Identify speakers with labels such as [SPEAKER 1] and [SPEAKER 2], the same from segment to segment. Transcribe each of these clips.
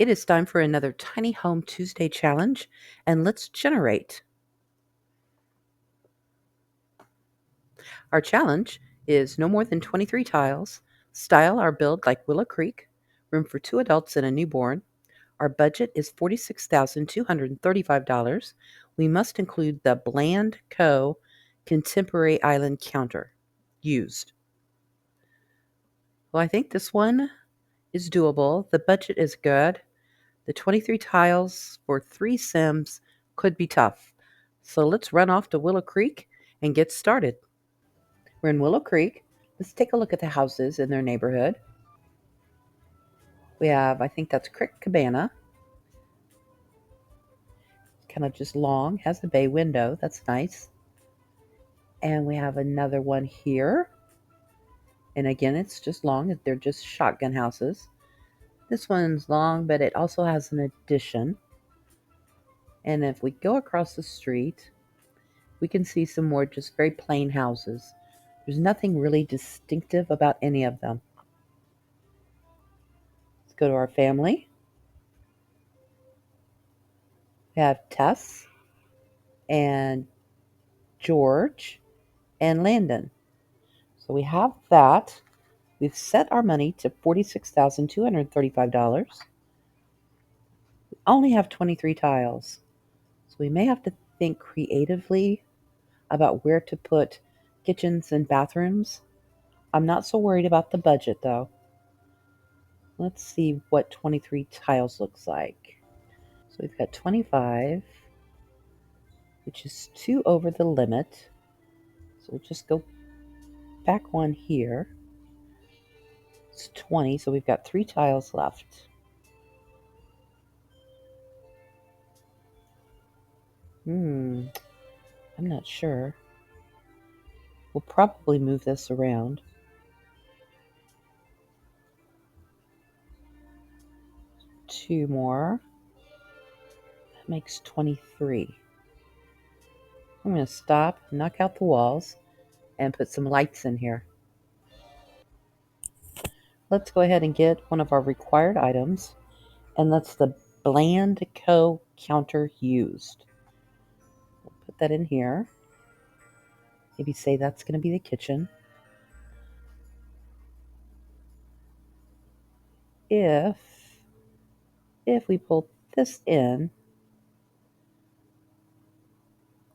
[SPEAKER 1] It is time for another Tiny Home Tuesday challenge, and let's generate. Our challenge is no more than 23 tiles, style or build like Willow Creek, room for 2 adults and a newborn. Our budget is $46,235. We must include the Bland Co. Contemporary Island counter used. Well, I think this one is doable. The budget is good. The 23 tiles for 3 Sims could be tough. So let's run off to Willow Creek and get started. We're in Willow Creek. Let's take a look at the houses in their neighborhood. We have, I think that's Crick Cabana. Kind of just long, has a bay window. That's nice. And we have another one here. And again, it's just long. They're just shotgun houses. This one's long, but it also has an addition. And if we go across the street, we can see some more just very plain houses. There's nothing really distinctive about any of them. Let's go to our family. We have Tess and George and Landon. So we have that. We've set our money to $46,235. We only have 23 tiles. So we may have to think creatively about where to put kitchens and bathrooms. I'm not so worried about the budget though. Let's see what 23 tiles looks like. So we've got 25, which is 2 over the limit. So we'll just go back one here. It's 20, so we've got 3 tiles left. I'm not sure. We'll probably move this around. 2 more. That makes 23. I'm going to stop, knock out the walls, and put some lights in here. Let's go ahead and get one of our required items, and that's the Bland Co. counter used. We'll put that in here. Maybe say that's going to be the kitchen. If we pull this in,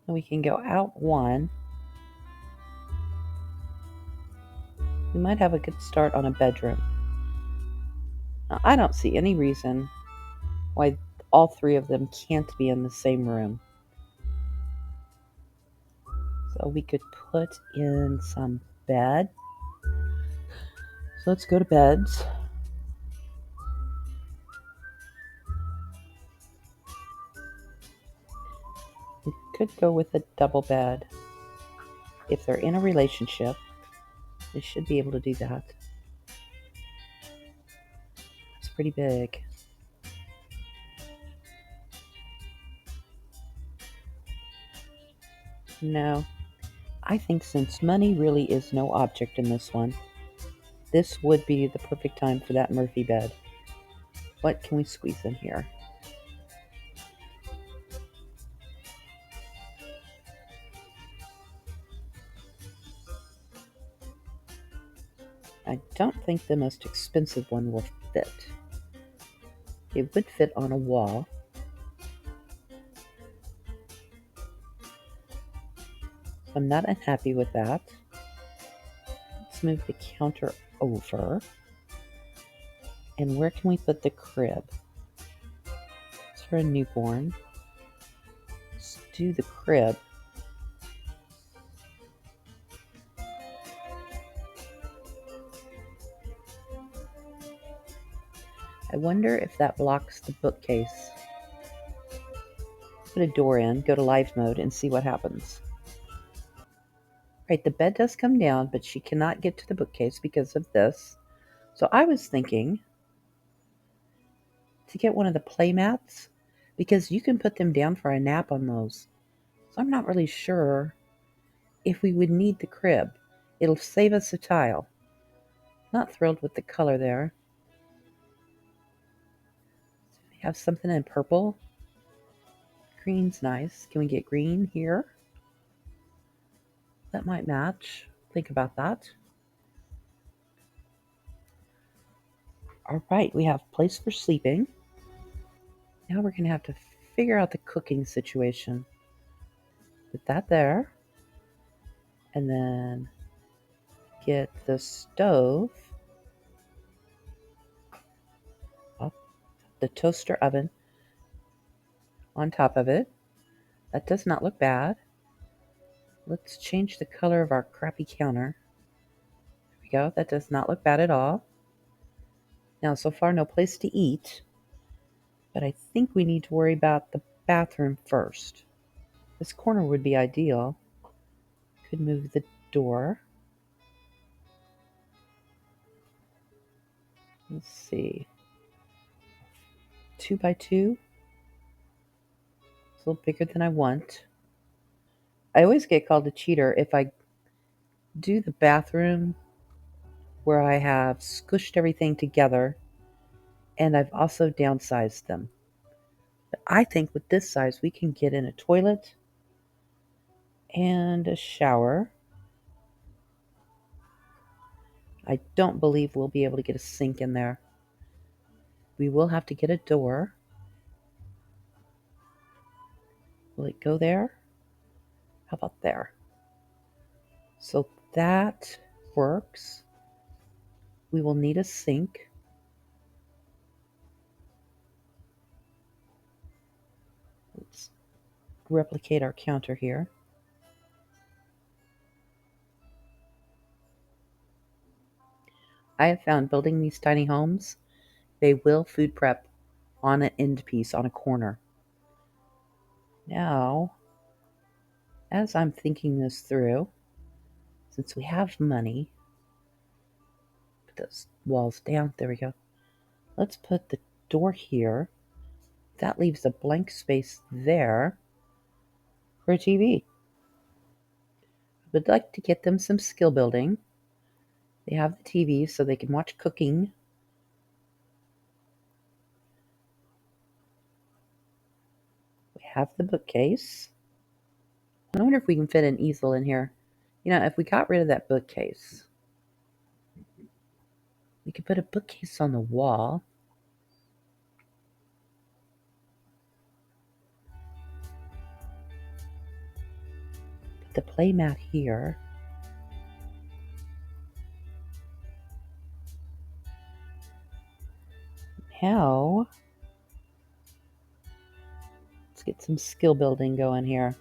[SPEAKER 1] we can go out one. We might have a good start on a bedroom. Now, I don't see any reason why all 3 of them can't be in the same room. So we could put in some bed. So let's go to beds. We could go with a double bed. If they're in a relationship, they should be able to do that. It's pretty big. No, I think since money really is no object in this one, this would be the perfect time for that Murphy bed. What can we squeeze in here? I don't think the most expensive one will fit. It would fit on a wall. So I'm not unhappy with that. Let's move the counter over. And where can we put the crib? It's for a newborn. Let's do the crib. I wonder if that blocks the bookcase. Put a door in, go to live mode, and see what happens. Right, the bed does come down, but she cannot get to the bookcase because of this. So I was thinking to get one of the play mats because you can put them down for a nap on those. So I'm not really sure if we would need the crib. It'll save us a tile. Not thrilled with the color there. have something in purple. Green's nice. Can we get green here? That might match. Think about that. All right, we have place for sleeping. Now we're going to have to figure out the cooking situation. Put that there. And then get the stove up, the toaster oven on top of it. That does not look bad. Let's change the color of our crappy counter. There we go. That does not look bad at all. Now, so far, no place to eat, but I think we need to worry about the bathroom first. This corner would be ideal. Could move the door. Let's see. 2x2. It's a little bigger than I want. I always get called a cheater if I do the bathroom where I have squished everything together and I've also downsized them. But I think with this size, we can get in a toilet and a shower. I don't believe we'll be able to get a sink in there. We will have to get a door. Will it go there? How about there? So that works. We will need a sink. Let's replicate our counter here. I have found building these tiny homes, they will food prep on an end piece on a corner. Now, as I'm thinking this through, since we have money, put those walls down. There we go. Let's put the door here. That leaves a blank space there for a TV. I would like to get them some skill building. They have the TV so they can watch cooking. We have the bookcase. I wonder if we can fit an easel in here. You know, if we got rid of that bookcase, we could put a bookcase on the wall. Put the playmat here. Now, let's get some skill building going here.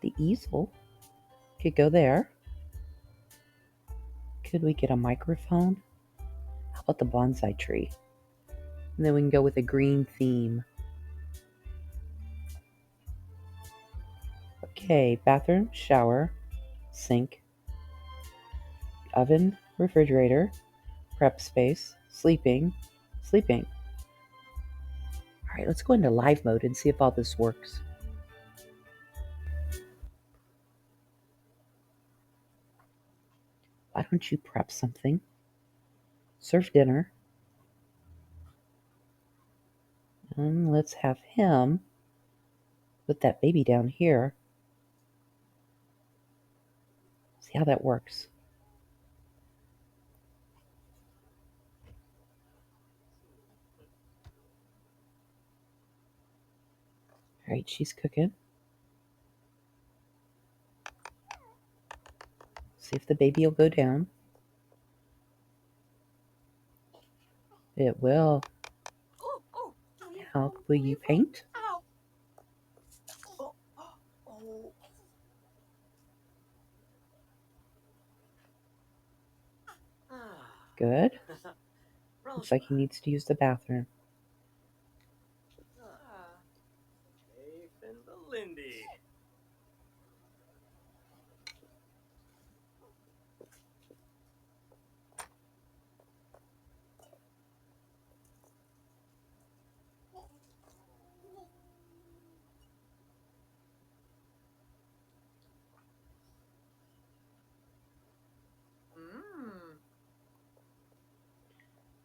[SPEAKER 1] The easel could go there. Could we get a microphone? How about the bonsai tree? And then we can go with a green theme. Okay, bathroom, shower, sink, oven, refrigerator, prep space, sleeping. All right, let's go into live mode and see if all this works. Why don't you prep something? Serve dinner. And let's have him put that baby down here. See how that works. All right, she's cooking. See if the baby will go down. It will. Now, will you paint? Good. Looks like he needs to use the bathroom.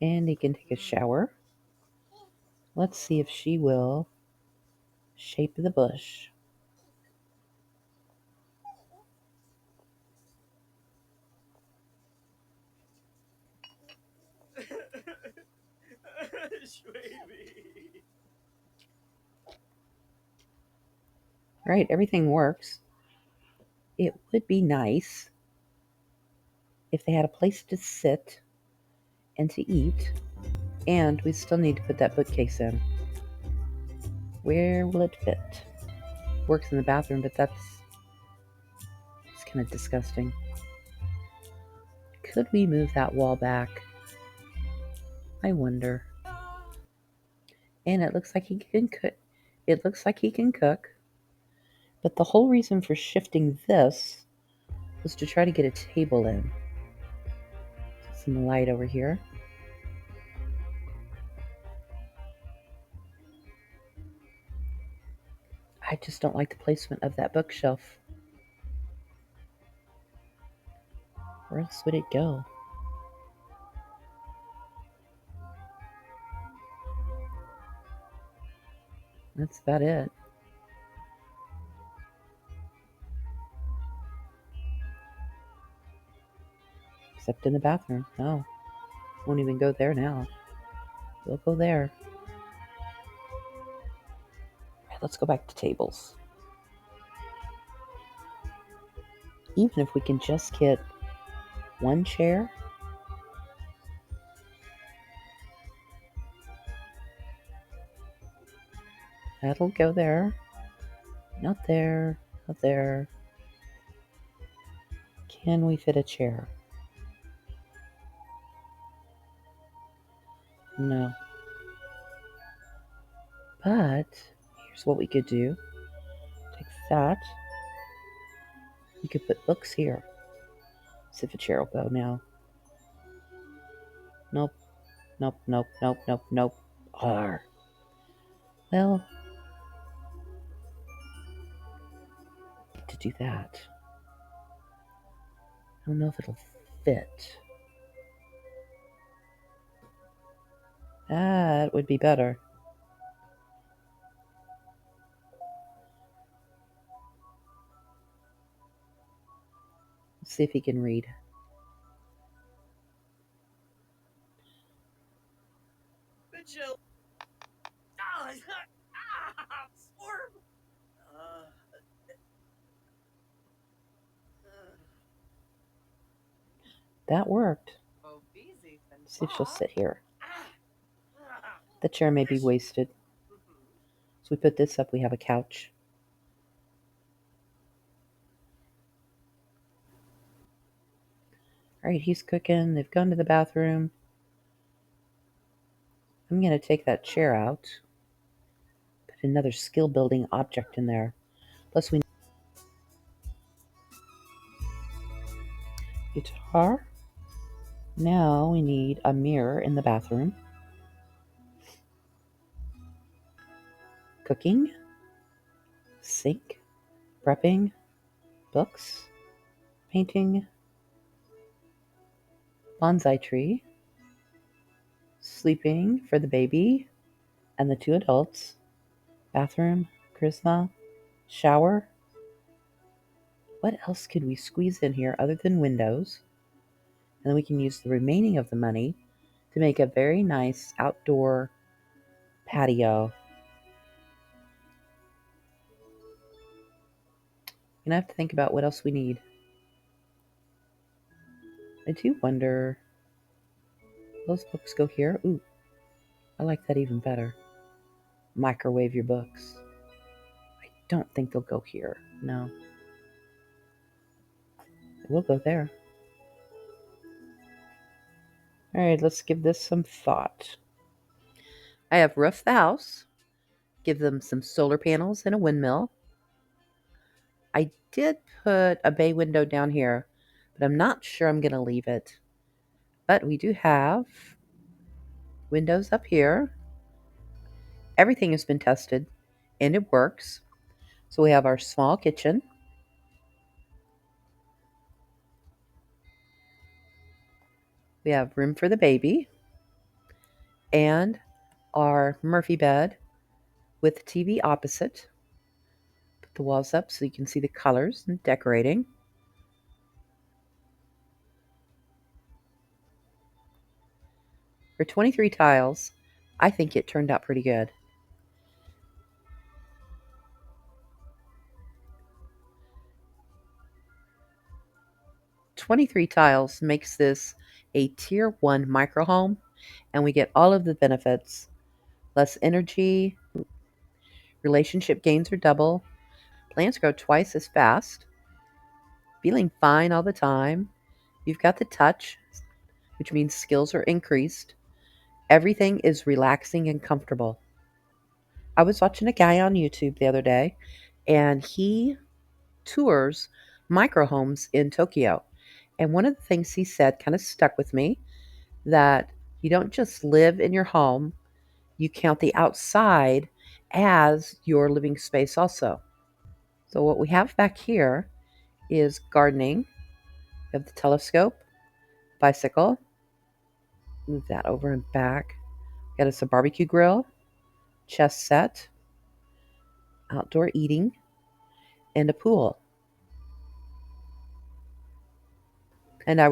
[SPEAKER 1] And he can take a shower. Let's see if she will shape the bush. Right, everything works. It would be nice if they had a place to sit and to eat, and we still need to put that bookcase in. Where will it fit? Works in the bathroom, but it's kind of disgusting. Could we move that wall back? I wonder. And it looks like he can cook. It looks like he can cook. But the whole reason for shifting this was to try to get a table in. Some light over here. I just don't like the placement of that bookshelf. Where else would it go? That's about it. Except in the bathroom. No. Won't even go there now. We'll go there. Right, let's go back to tables. Even if we can just get one chair. That'll go there. Not there. Not there. Can we fit a chair? No. But here's what we could do. Take that. You could put books here. See if a chair will go now. Nope. Nope. Nope. Nope. Nope. Nope. R. Well, to do that. I don't know if it'll fit. That would be better. Let's see if he can read. That worked. See if she'll sit here. The chair may be wasted. So we put this up, we have a couch. Alright, he's cooking. They've gone to the bathroom. I'm going to take that chair out. Put another skill building object in there. Plus we need guitar. Now we need a mirror in the bathroom. Cooking. Sink. Prepping. Books. Painting. Bonsai tree. Sleeping for the baby and the two adults. Bathroom. Charisma. Shower. What else could we squeeze in here other than windows? And then we can use the remaining of the money to make a very nice outdoor patio. I'm gonna have to think about what else we need. I do wonder, those books go here? Ooh, I like that even better. Microwave your books. I don't think they'll go here. No. We'll go there. Alright, let's give this some thought. I have roofed the house. Give them some solar panels and a windmill. I did put a bay window down here, but I'm not sure I'm going to leave it. But we do have windows up here. Everything has been tested and it works. So we have our small kitchen. We have room for the baby. and our Murphy bed with the TV opposite. Put the walls up so you can see the colors and decorating. For 23 tiles, I think it turned out pretty good. 23 tiles makes this a tier 1 micro home, and we get all of the benefits. Less energy, relationship gains are double, plants grow twice as fast, feeling fine all the time. You've got the touch, which means skills are increased. Everything is relaxing and comfortable. I was watching a guy on YouTube the other day, and he tours micro homes in Tokyo. And one of the things he said kind of stuck with me, that you don't just live in your home, you count the outside as your living space also. So what we have back here is gardening. We have the telescope, bicycle, move that over and back. Got us a barbecue grill, chess set, outdoor eating, and a pool. And I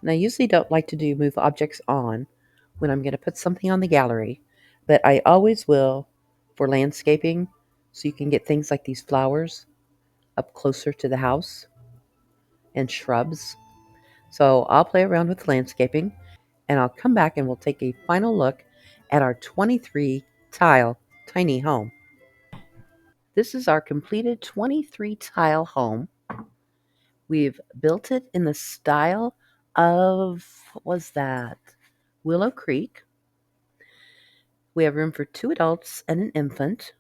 [SPEAKER 1] usually don't like to do move objects on when I'm going to put something on the gallery, but I always will for landscaping, so you can get things like these flowers up closer to the house and shrubs. So I'll play around with landscaping, and I'll come back and we'll take a final look at our 23 tile tiny home. This is our completed 23 tile home. We've built it in the style of, what was that? Willow Creek. We have room for 2 adults and an infant.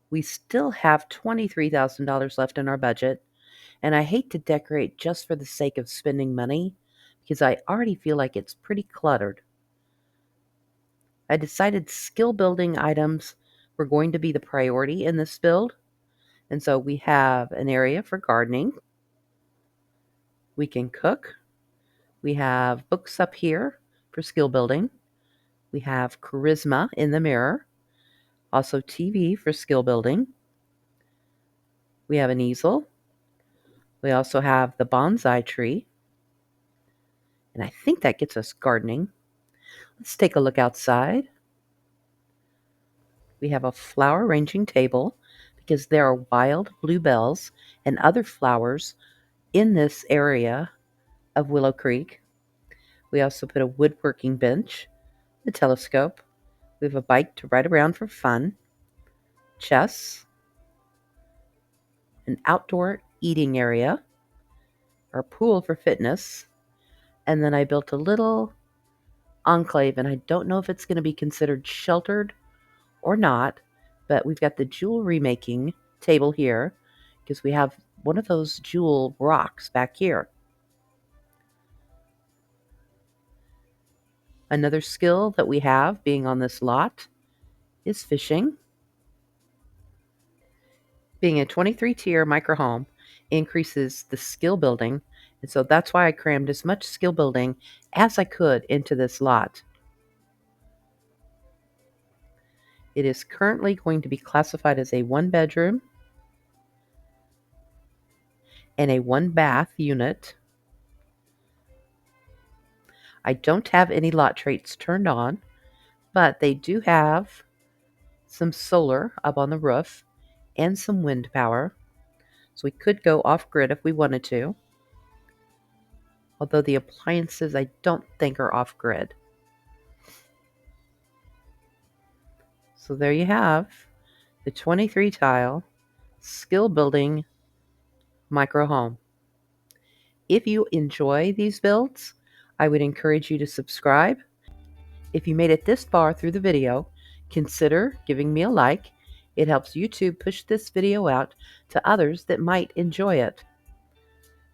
[SPEAKER 1] We still have $23,000 left in our budget, and I hate to decorate just for the sake of spending money because I already feel like it's pretty cluttered. I decided skill building items were going to be the priority in this build, and so we have an area for gardening. We can cook. We have books up here for skill building. We have charisma in the mirror, also TV for skill building. We have an easel. We also have the bonsai tree, and I think that gets us gardening. Let's take a look outside. We have a flower arranging table because there are wild bluebells and other flowers in this area of Willow Creek. We also put a woodworking bench, the telescope. We have a bike to ride around for fun, chess, an outdoor eating area, our pool for fitness, and then I built a little enclave, and I don't know if it's going to be considered sheltered or not, but we've got the jewelry making table here because we have one of those jewel rocks back here. Another skill that we have being on this lot is fishing. Being a 23 tier micro home increases the skill building, and so that's why I crammed as much skill building as I could into this lot. It is currently going to be classified as a 1-bedroom and a 1-bath unit. I don't have any lot traits turned on, but they do have some solar up on the roof and some wind power, so we could go off-grid if we wanted to, although the appliances I don't think are off-grid. So there you have the 23 tile skill building micro home. If you enjoy these builds, I would encourage you to subscribe. If you made it this far through the video, consider giving me a like. It helps YouTube push this video out to others that might enjoy it.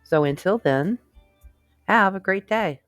[SPEAKER 1] So until then, have a great day.